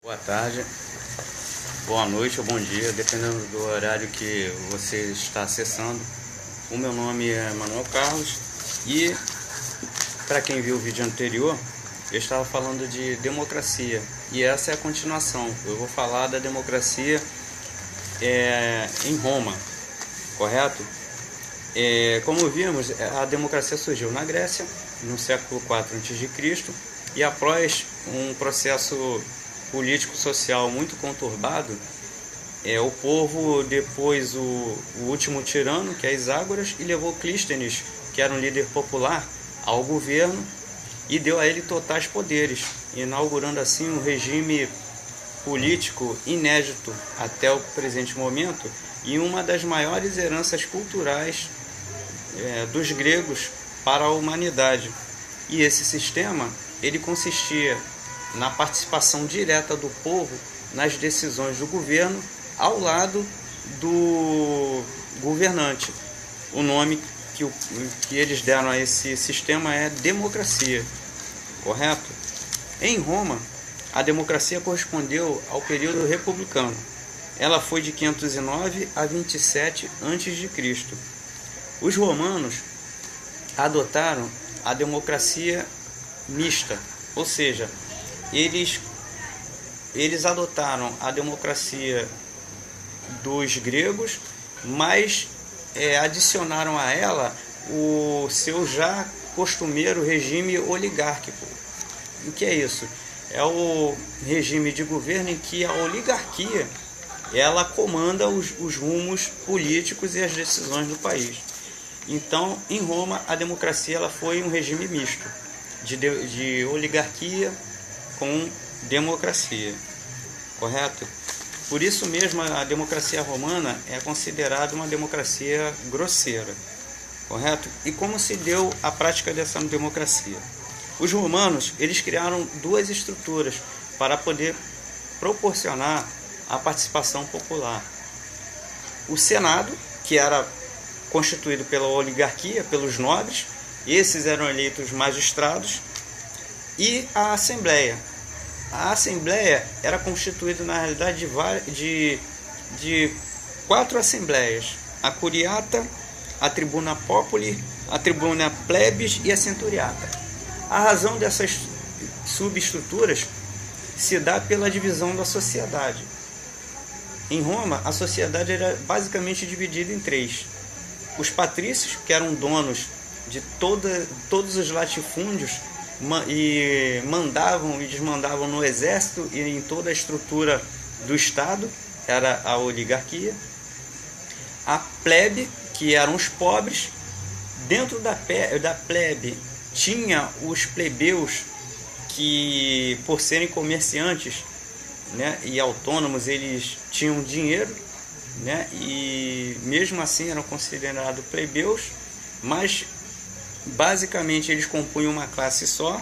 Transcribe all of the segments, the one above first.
Boa tarde, boa noite ou bom dia, dependendo do horário que você está acessando. O meu nome é Manuel Carlos e, para quem viu o vídeo anterior, eu estava falando de democracia e essa é a continuação. Eu vou falar da democracia em Roma, correto? Como vimos, a democracia surgiu na Grécia, no século IV a.C., e após um processo político-social muito conturbado, o povo depôs o último tirano, que é Iságoras, e levou Clístenes, que era um líder popular, ao governo e deu a ele totais poderes, inaugurando assim um regime político inédito até o presente momento e uma das maiores heranças culturais dos gregos para a humanidade. E esse sistema, ele consistia na participação direta do povo nas decisões do governo ao lado do governante. O nome que eles deram a esse sistema é democracia, correto? Em Roma, a democracia correspondeu ao período republicano. Ela foi de 509 a 27 a.C. Os romanos adotaram a democracia mista, ou seja, eles adotaram a democracia dos gregos, mas adicionaram a ela o seu já costumeiro regime oligárquico. O que é isso? É o regime de governo em que a oligarquia ela comanda os rumos políticos e as decisões do país. Então, em Roma, a democracia ela foi um regime misto, de oligarquia com democracia, correto? Por isso mesmo, a democracia romana é considerada uma democracia grosseira, correto? E como se deu a prática dessa democracia? Os romanos, eles criaram duas estruturas para poder proporcionar a participação popular. O Senado, que era constituído pela oligarquia, pelos nobres, esses eram eleitos magistrados, e a Assembleia. A Assembleia era constituída, na realidade, de 4 assembleias: a Curiata, a Tribuna Populi, a Tribuna Plebis e a Centuriata. A razão dessas subestruturas se dá pela divisão da sociedade. Em Roma, a sociedade era basicamente dividida em 3. Os patrícios, que eram donos de todos os latifúndios e mandavam e desmandavam no exército e em toda a estrutura do Estado, era a oligarquia. A plebe, que eram os pobres. Dentro da plebe tinha os plebeus, que por serem comerciantes, né, e autônomos, eles tinham dinheiro, né, e mesmo assim eram considerados plebeus, mas basicamente eles compunham uma classe só,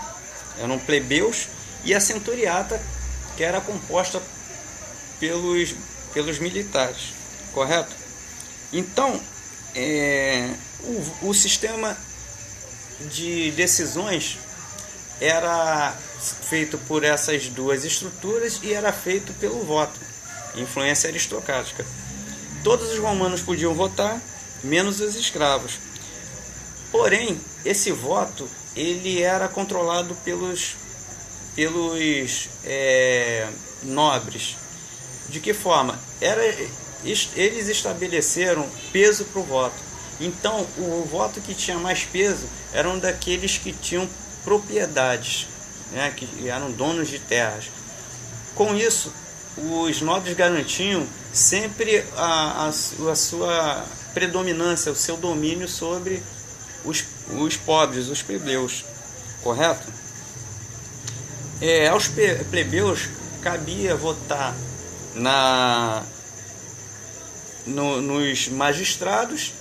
eram plebeus, e a centuriata, que era composta pelos militares, correto? Então, o sistema de decisões era feito por essas duas estruturas e era feito pelo voto, influência aristocrática. Todos os romanos podiam votar, menos os escravos. Porém, esse voto ele era controlado pelos nobres. De que forma? Eles estabeleceram peso para o voto. Então, o voto que tinha mais peso eram daqueles que tinham propriedades, né, que eram donos de terras. Com isso, os nobres garantiam sempre a sua predominância, o seu domínio sobre os pobres, os plebeus, correto? Aos plebeus cabia votar nos magistrados,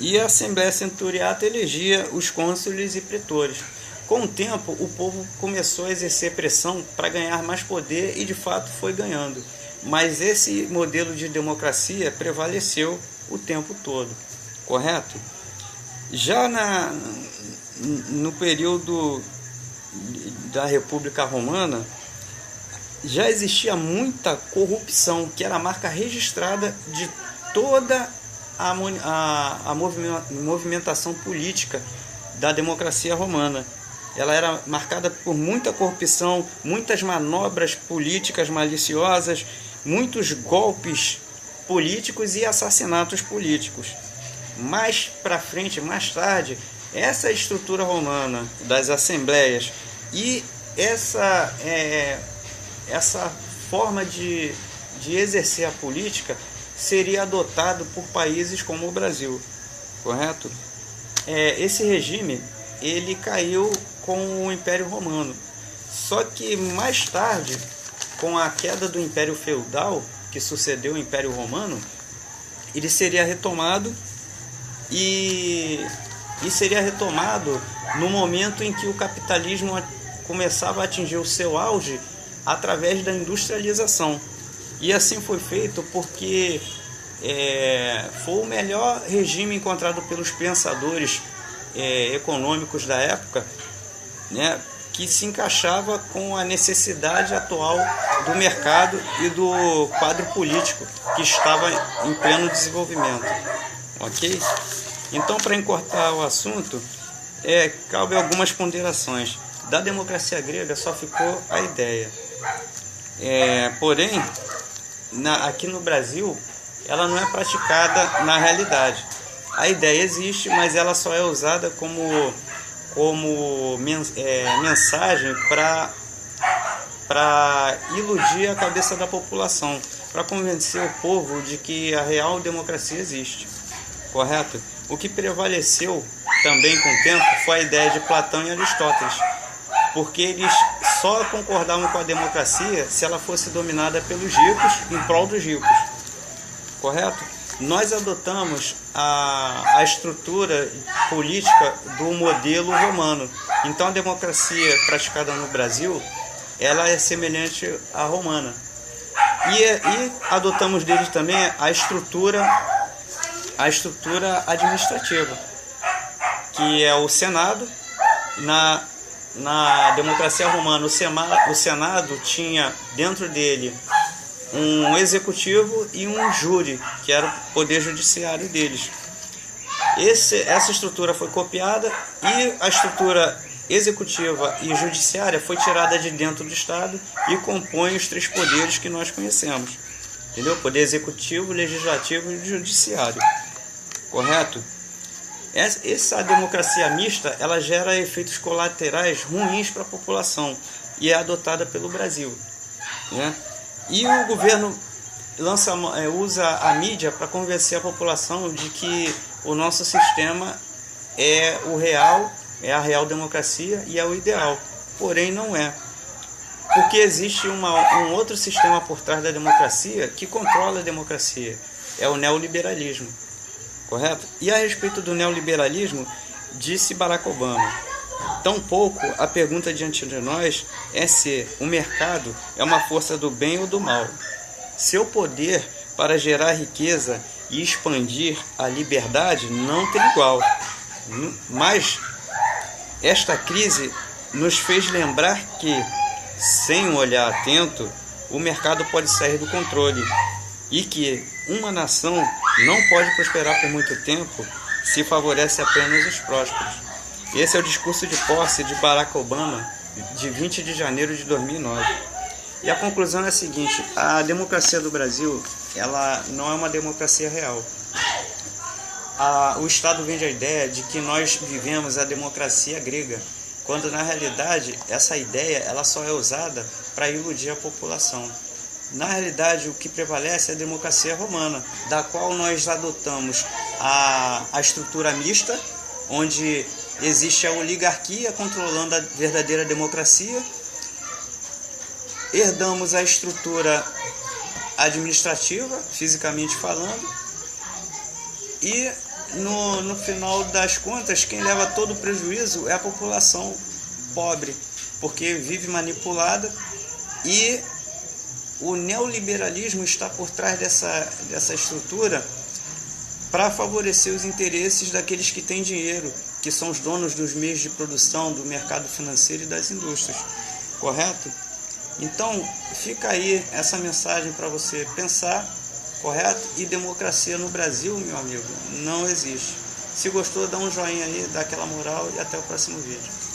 e a Assembleia Centuriata elegia os cônsules e pretores. Com o tempo, o povo começou a exercer pressão para ganhar mais poder e de fato foi ganhando. Mas esse modelo de democracia prevaleceu o tempo todo, correto? Já no período da República Romana, já existia muita corrupção, que era a marca registrada de toda a movimentação política da democracia romana. Ela era marcada por muita corrupção, muitas manobras políticas maliciosas, muitos golpes políticos e assassinatos políticos. Mais para frente, mais tarde, essa estrutura romana das assembleias e essa forma de exercer a política seria adotado por países como o Brasil, correto? Esse regime ele caiu com o Império Romano, só que mais tarde, com a queda do Império Feudal, que sucedeu o Império Romano, ele seria retomado e seria retomado no momento em que o capitalismo começava a atingir o seu auge através da industrialização. E assim foi feito porque foi o melhor regime encontrado pelos pensadores econômicos da época, né, que se encaixava com a necessidade atual do mercado e do quadro político que estava em pleno desenvolvimento. Ok? Então, para encurtar o assunto, cabe algumas ponderações. Da democracia grega só ficou a ideia. Porém, aqui no Brasil, ela não é praticada na realidade. A ideia existe, mas ela só é usada como mensagem para iludir a cabeça da população, para convencer o povo de que a real democracia existe, correto? O que prevaleceu também com o tempo foi a ideia de Platão e Aristóteles, porque eles só concordavam com a democracia se ela fosse dominada pelos ricos em prol dos ricos, correto? Nós adotamos a estrutura política do modelo romano. Então a democracia praticada no Brasil, ela é semelhante à romana. E adotamos deles também a estrutura administrativa, que é o Senado. Na democracia romana, o Senado tinha dentro dele um executivo e um júri, que era o poder judiciário deles. Essa estrutura foi copiada e a estrutura executiva e judiciária foi tirada de dentro do Estado e compõe os três poderes que nós conhecemos. Entendeu? Poder executivo, legislativo e judiciário. Correto? Essa democracia mista, ela gera efeitos colaterais ruins para a população e é adotada pelo Brasil, né? E o governo usa a mídia para convencer a população de que o nosso sistema é o real, é a real democracia e é o ideal. Porém, não é. Porque existe um outro sistema por trás da democracia que controla a democracia. É o neoliberalismo. Correto? E a respeito do neoliberalismo, disse Barack Obama: tampouco a pergunta diante de nós é se o mercado é uma força do bem ou do mal. Seu poder para gerar riqueza e expandir a liberdade não tem igual. Mas esta crise nos fez lembrar que, sem um olhar atento, o mercado pode sair do controle e que uma nação não pode prosperar por muito tempo se favorece apenas os prósperos. Esse é o discurso de posse de Barack Obama, de 20 de janeiro de 2009. E a conclusão é a seguinte: a democracia do Brasil, ela não é uma democracia real. O Estado vende a ideia de que nós vivemos a democracia grega, quando na realidade essa ideia ela só é usada para iludir a população. Na realidade, o que prevalece é a democracia romana, da qual nós adotamos a estrutura mista, onde existe a oligarquia controlando a verdadeira democracia. Herdamos a estrutura administrativa, fisicamente falando, e no final das contas, quem leva todo o prejuízo é a população pobre, porque vive manipulada, e o neoliberalismo está por trás dessa estrutura para favorecer os interesses daqueles que têm dinheiro, que são os donos dos meios de produção, do mercado financeiro e das indústrias. Correto? Então, fica aí essa mensagem para você pensar, correto? E democracia no Brasil, meu amigo, não existe. Se gostou, dá um joinha aí, dá aquela moral e até o próximo vídeo.